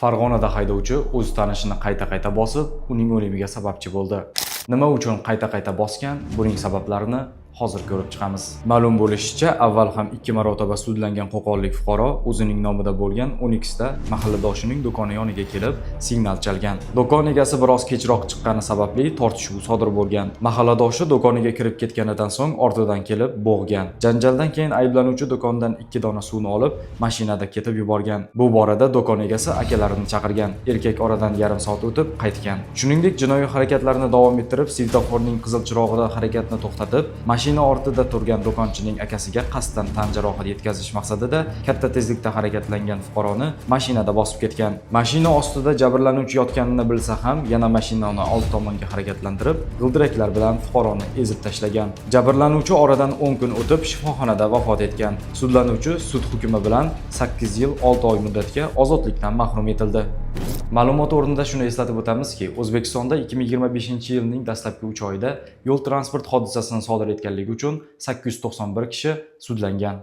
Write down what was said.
Farg'onada haydovchi o'z tanishini qayta-qayta bosib, uning o'limiga sababchi bo'ldi. Nima uchun qayta-qayta bosgan? Buning sabablarini hozir ko'rib chiqamiz. Ma'lum bo'lishicha, avval ham 2 marotaba sudlangan qo'qonlik fuqaro o'zining nomida bo'lgan Onyx da mahalladoshining do'koni yoniga kelib, signal chalgan. Do'kon egasi biroz kechroq chiqqani sababli tortishuv sodir bo'lgan. Mahalladoshi do'koniga kirib ketganidan so'ng ortidan kelib bo'g'gan. Janjaldan keyin ayblanuvchi do'kondan 2 dona suvni olib, mashinada ketib yuborgan. Bu borada do'kon egasi akalarini chaqirgan. Erkak oradan yarim soat o'tib qaytgan. Shuningdek, jinoiy harakatlarni davom ettirib, svetoforning qizil chirog'ida harakatni to'xtatib, mashina ortida turgan do'konchining akasiga qasddan tan jarohat yetkazish maqsadida katta tezlikda harakatlangan fuqaroni mashinada bosib ketgan. Mashina ostida jabrlanuvchi yotganini bilsa ham, yana mashinani old tomonga harakatlantirib, g'ildiraklar bilan fuqaroni ezib tashlagan. Jabrlanuvchi oradan 10 kun o'tib shifoxonada vafot etgan. Sudlanuvchi sud hukmi bilan 8 yil 6 oy muddatga ozodlikdan mahrum etildi. Ma'lumot o'rnida shuni eslatib o'tamizki, O'zbekistonda 2025-yilning dastlabki 3 oyida yo'l transport hodisasini sodir etganligi uchun 891 kishi sudlangan.